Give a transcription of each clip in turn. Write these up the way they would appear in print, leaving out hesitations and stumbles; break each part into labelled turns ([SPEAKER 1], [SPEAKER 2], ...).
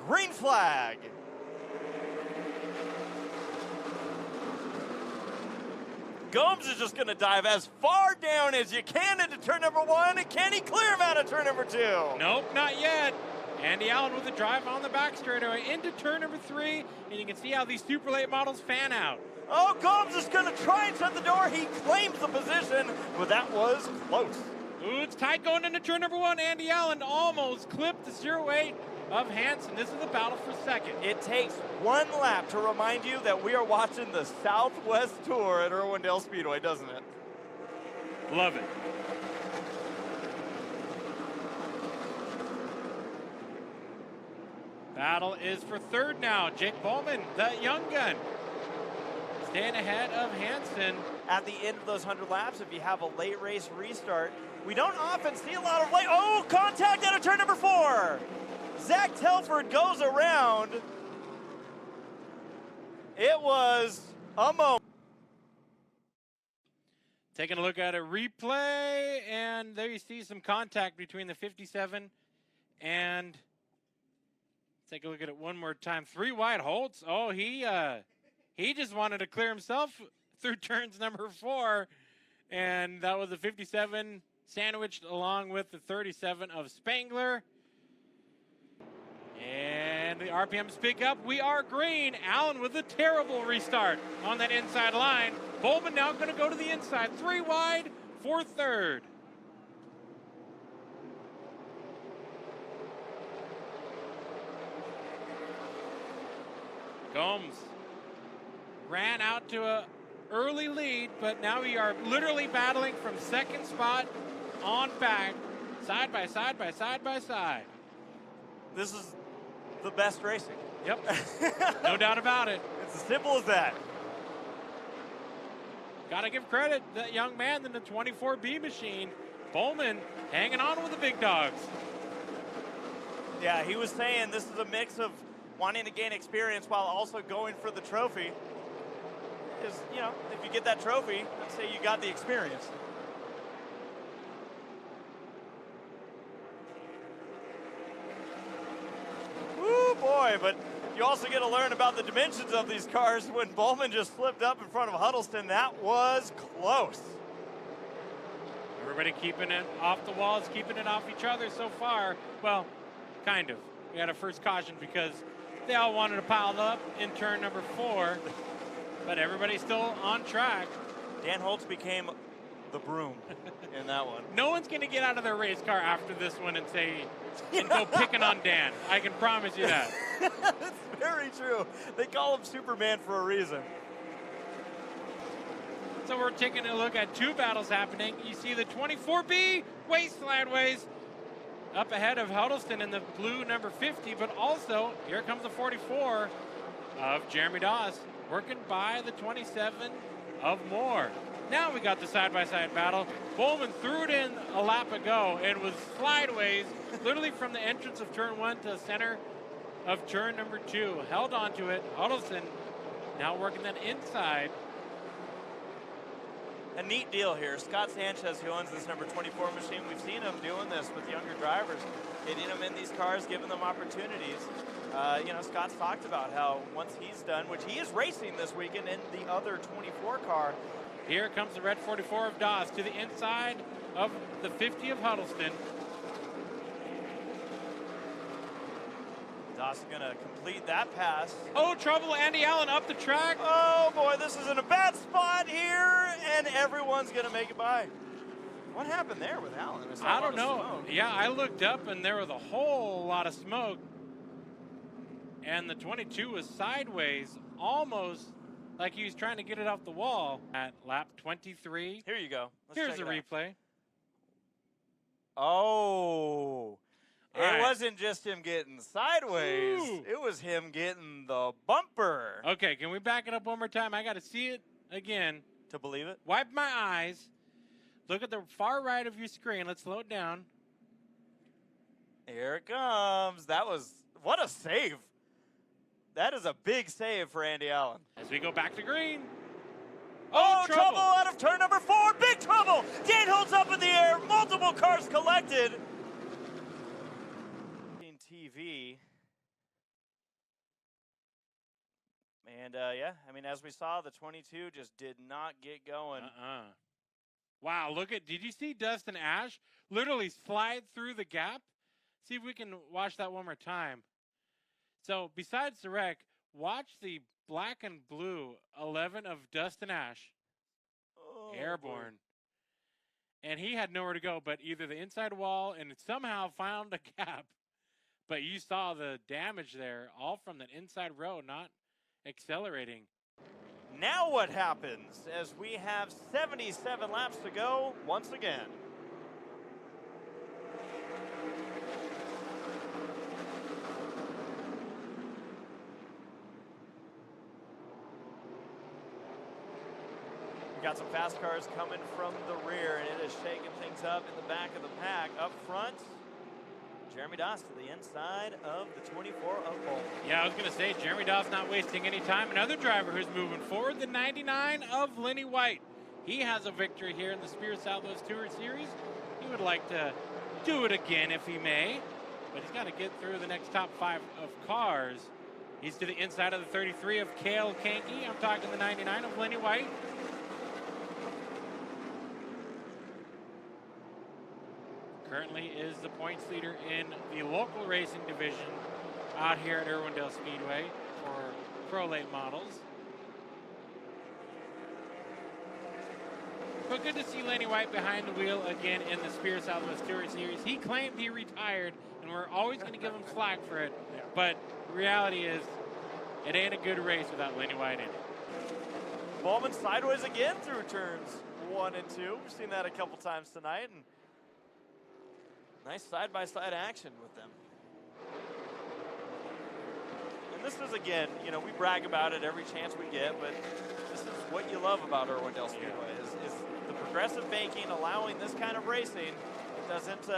[SPEAKER 1] Green flag. Gomes is just going to dive as far down as you can into turn number 1, and can he clear him out of turn number 2?
[SPEAKER 2] Nope, not yet. Andy Allen with a drive on the back straightaway into turn number 3, and you can see how these super late models fan out.
[SPEAKER 1] Oh, Gomes is going to try and shut the door. He claims the position, but that was close.
[SPEAKER 2] Ooh, it's tight going into turn number 1. Andy Allen almost clipped the 08 of Hansen. This is the battle for second.
[SPEAKER 1] It takes one lap to remind you that we are watching the Southwest Tour at Irwindale Speedway, doesn't it?
[SPEAKER 2] Love it. Battle is for third now. Jake Bowman, the young gun, staying ahead of Hansen.
[SPEAKER 1] At the end of those 100 laps, if you have a late race restart, we don't often see a lot of late. Oh, contact out of turn number 4. Zach Telford goes around. It was a moment.
[SPEAKER 2] Taking a look at a replay, and there you see some contact between the 57 and, take a look at it one more time. 3 wide Holtz. Oh, he just wanted to clear himself through turns number 4, and that was the 57 sandwiched along with the 37 of Spangler. And the RPMs pick up. We are green. Allen with a terrible restart on that inside line. Bowman now going to go to the inside. 3 wide for third. Gomes ran out to a early lead, but now we are literally battling from second spot on back, side by side by side by side.
[SPEAKER 1] This is the best racing.
[SPEAKER 2] Yep, no doubt about it.
[SPEAKER 1] It's as simple as that.
[SPEAKER 2] Got to give credit to that young man in the 24B machine. Bowman hanging on with the big dogs.
[SPEAKER 1] Yeah, he was saying this is a mix of wanting to gain experience while also going for the trophy. Is, you know, if you get that trophy, let's say you got the experience. Woo, boy, but you also get to learn about the dimensions of these cars. When Bowman just slipped up in front of Huddleston, that was close.
[SPEAKER 2] Everybody keeping it off the walls, keeping it off each other so far. Well, kind of. We had a first caution because they all wanted to pile up in turn number 4, but everybody's still on track.
[SPEAKER 1] Dan Holtz became the broom in that one.
[SPEAKER 2] No one's going to get out of their race car after this one and say, and go picking on Dan. I can promise you that.
[SPEAKER 1] That's very true. They call him Superman for a reason.
[SPEAKER 2] So we're taking a look at 2 battles happening. You see the 24B Wastelandways up ahead of Huddleston in the blue number 50, but also here comes the 44 of Jeremy Doss, working by the 27 of Moore. Now we got the side-by-side battle. Bowman threw it in a lap ago and was slideways, literally from the entrance of turn 1 to the center of turn number 2. Held onto it. Huddleston now working that inside.
[SPEAKER 1] A neat deal here. Scott Sanchez, who owns this number 24 machine, we've seen him doing this with younger drivers, getting them in these cars, giving them opportunities. You know, Scott's talked about how once he's done, which he is racing this weekend in the other 24 car.
[SPEAKER 2] Here comes the red 44 of Doss to the inside of the 50 of Huddleston.
[SPEAKER 1] Doss is going to complete that pass.
[SPEAKER 2] Oh, trouble. Andy Allen up the track.
[SPEAKER 1] Oh, boy, this is in a bad spot here, and everyone's going to make it by. What happened there with Allen?
[SPEAKER 2] I don't know. Yeah, I looked up, and there was a whole lot of smoke. And the 22 was sideways, almost like he was trying to get it off the wall at lap 23.
[SPEAKER 1] Here you go.
[SPEAKER 2] Here's the replay.
[SPEAKER 1] Oh. It wasn't just him getting sideways.
[SPEAKER 2] Ooh.
[SPEAKER 1] It was him getting the bumper.
[SPEAKER 2] Okay, can we back it up one more time? I got to see it again.
[SPEAKER 1] To believe it?
[SPEAKER 2] Wipe my eyes. Look at the far right of your screen. Let's slow it down.
[SPEAKER 1] Here it comes. That was, what a save. That is a big save for Andy Allen.
[SPEAKER 2] As we go back to green.
[SPEAKER 1] Oh, trouble out of turn number 4. Big trouble. Gate holds up in the air. Multiple cars collected. TV. And yeah, I mean, as we saw, the 22 just did not get going.
[SPEAKER 2] Wow, did you see Dustin Ash literally slide through the gap? See if we can watch that one more time. So besides the wreck, watch the black and blue 11 of Dustin Ash.
[SPEAKER 1] Oh,
[SPEAKER 2] airborne. Boy. And he had nowhere to go but either the inside wall and somehow found a gap. But you saw the damage there, all from the inside row, not accelerating.
[SPEAKER 1] Now what happens as we have 77 laps to go once again? We got some fast cars coming from the rear, and it is shaking things up in the back of the pack. Up front, Jeremy Doss to the inside of the 24 of Bolton.
[SPEAKER 2] Yeah, I was going to say, Jeremy Doss not wasting any time. Another driver who's moving forward, the 99 of Lenny White. He has a victory here in the Spirit Southwest Tour Series. He would like to do it again if he may, but he's got to get through the next top 5 of cars. He's to the inside of the 33 of Cale Kankey. I'm talking the 99 of Lenny White. Currently is the points leader in the local racing division out here at Irwindale Speedway for Pro Late models. But good to see Lenny White behind the wheel again in the Spirit Southwest Touring Series. He claimed he retired, and we're always going to give him slack for it. Yeah. But reality is, it ain't a good race without Lenny White in it.
[SPEAKER 1] Bowman sideways again through turns 1 and 2. We've seen that a couple times tonight, and nice side-by-side action with them. And this is, again, you know, we brag about it every chance we get, but this is what you love about Irwindale Speedway, is the progressive banking, allowing this kind of racing. It doesn't,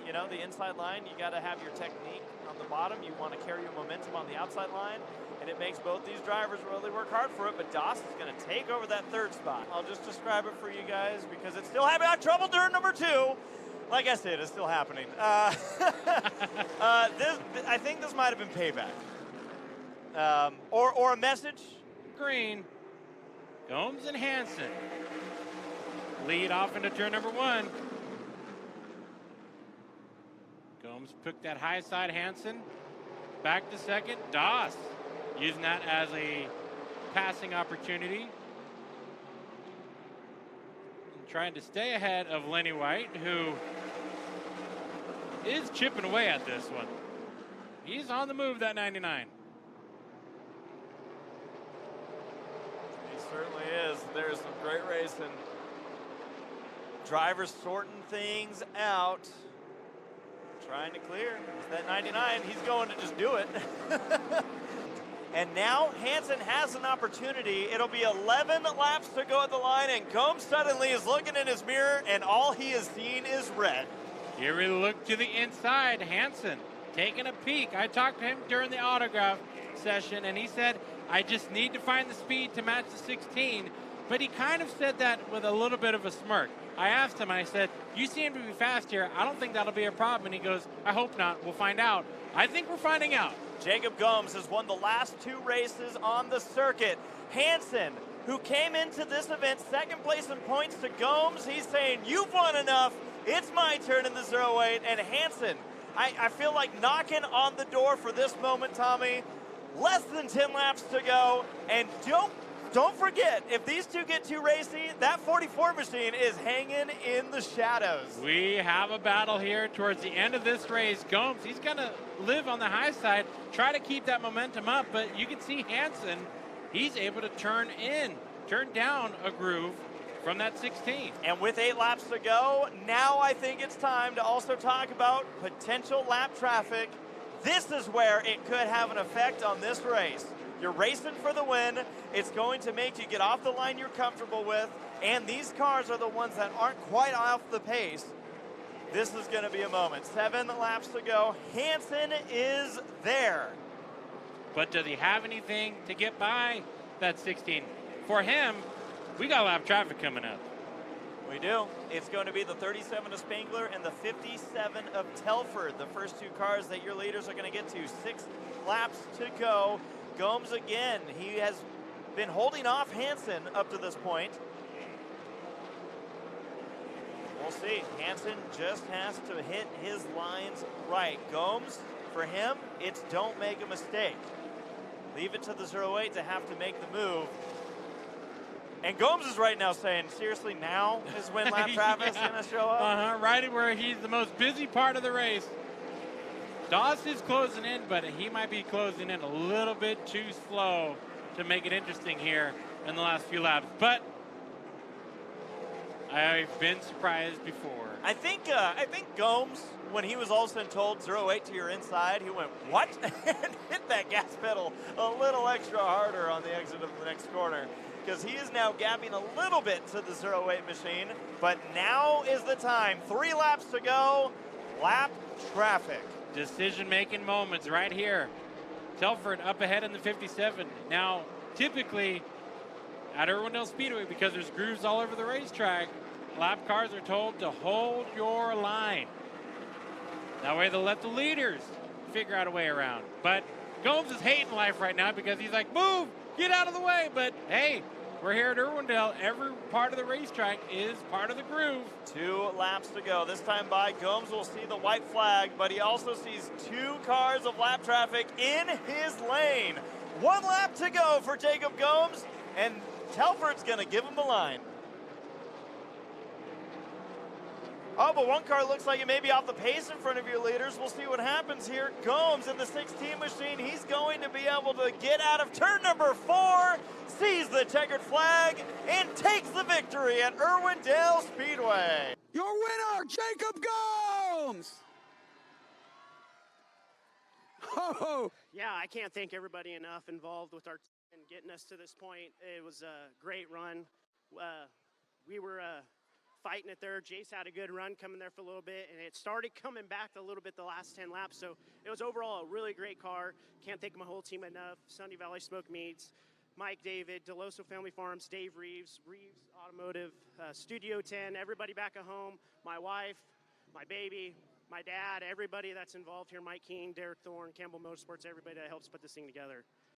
[SPEAKER 1] you know, the inside line, you got to have your technique on the bottom. You want to carry your momentum on the outside line, and it makes both these drivers really work hard for it, but Doss is going to take over that 3rd spot. I'll just describe it for you guys because it's still happening. Trouble turn number 2. Like I said, it's still happening. I think this might have been payback. Or a message.
[SPEAKER 2] Green, Gomes and Hansen lead off into turn number 1. Gomes took that high side, Hansen back to 2nd. Doss using that as a passing opportunity. And trying to stay ahead of Lenny White, who is chipping away at this one. He's on the move, that 99.
[SPEAKER 1] He certainly is. There's some great racing. Drivers sorting things out. Trying to clear. It's that 99. He's going to just do it. And now Hansen has an opportunity. It'll be 11 laps to go at the line, and Gomes suddenly is looking in his mirror, and all he is seeing is red.
[SPEAKER 2] Here we look to the inside. Hansen taking a peek. I talked to him during the autograph session, and he said, I just need to find the speed to match the 16. But he kind of said that with a little bit of a smirk. I asked him, I said, you seem to be fast here. I don't think that'll be a problem. And he goes, I hope not. We'll find out. I think we're finding out.
[SPEAKER 1] Jacob Gomes has won the last 2 races on the circuit. Hansen, who came into this event 2nd place in points to Gomes, he's saying, you've won enough. It's my turn in the 08. And Hansen, I feel like knocking on the door for this moment, Tommy. Less than 10 laps to go. And don't forget, if these two get too racy, that 44 machine is hanging in the shadows.
[SPEAKER 2] We have a battle here towards the end of this race. Gomes, he's going to live on the high side, try to keep that momentum up, but you can see Hansen, he's able to turn down a groove from that 16.
[SPEAKER 1] And with 8 laps to go, now I think it's time to also talk about potential lap traffic. This is where it could have an effect on this race. You're racing for the win. It's going to make you get off the line you're comfortable with, and these cars are the ones that aren't quite off the pace. This is going to be a moment. 7 laps to go. Hansen is there.
[SPEAKER 2] But does he have anything to get by that 16? For him, we got lap traffic coming up.
[SPEAKER 1] We do. It's going to be the 37 of Spangler and the 57 of Telford, the first two cars that your leaders are going to get to. 6 laps to go. Gomes again. He has been holding off Hansen up to this point. We'll see. Hansen just has to hit his lines right. Gomes, for him, it's don't make a mistake. Leave it to the 08 to have to make the move. And Gomes is right now saying, seriously, now is when lap traffic is going to show up?
[SPEAKER 2] Right where he's the most busy part of the race. Doss is closing in, but he might be closing in a little bit too slow to make it interesting here in the last few laps. But I've been surprised before.
[SPEAKER 1] I think Gomes, when he was all of a sudden told 08 to your inside, he went, what? And hit that gas pedal a little extra harder on the exit of the next corner, because he is now gapping a little bit to the 08 machine. But now is the time. 3 laps to go. Lap traffic.
[SPEAKER 2] Decision-making moments right here. Telford up ahead in the 57. Now, typically, at Irwindale Speedway, because there's grooves all over the racetrack, lap cars are told to hold your line. That way they'll let the leaders figure out a way around. But Gomes is hating life right now because he's like, move, get out of the way. But hey, we're here at Irwindale. Every part of the racetrack is part of the groove.
[SPEAKER 1] 2 laps to go. This time by, Gomes will see the white flag, but he also sees 2 cars of lap traffic in his lane. 1 lap to go for Jacob Gomes, and Telford's going to give him the line. Oh, but 1 car looks like it may be off the pace in front of your leaders. We'll see what happens here. Gomes in the 16 machine. He's going to be able to get out of turn number 4, sees the checkered flag, and takes the victory at Irwindale Speedway.
[SPEAKER 3] Your winner, Jacob Gomes! Oh!
[SPEAKER 4] Yeah, I can't thank everybody enough involved with our team and getting us to this point. It was a great run. We were fighting it there. Jace had a good run coming there for a little bit, and it started coming back a little bit the last 10 laps. So it was overall a really great car. Can't thank my whole team enough. Sunny Valley Smoke Meats, Mike David, Deloso Family Farms, Dave Reeves, Reeves Automotive, Studio 10, everybody back at home, my wife, my baby, my dad, everybody that's involved here, Mike King, Derek Thorne, Campbell Motorsports, everybody that helps put this thing together.